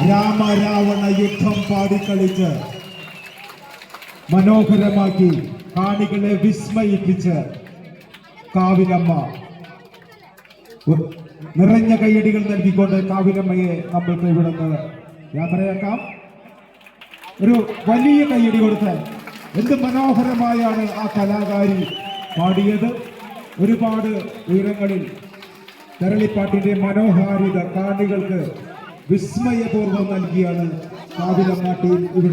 രാമരാവണ യുദ്ധം പാടിക്കളിച്ച് മനോഹരമാക്കി കാണികളെ വിസ്മയിപ്പിച്ച് കാവിലമ്മ നിറഞ്ഞ കയ്യടികൾ നൽകിക്കൊണ്ട് കാവിലമ്മയെ നമ്മൾക്ക് ഇവിടെ നിന്ന് യാത്രയാക്കാം. ഒരു വലിയ കയ്യടി കൊടുത്ത് എന്ത് മനോഹരമായാണ് ആ കലാകാരി പാടിയത്. ഒരുപാട് ഉയരങ്ങളിൽ തെരളിപ്പാട്ടിന്റെ മനോഹാരിത കാണികൾക്ക് വിസ്മയപൂർവ്വം നൽകിയാണ് കാവിലമ്മ ടീം ഇവിടെ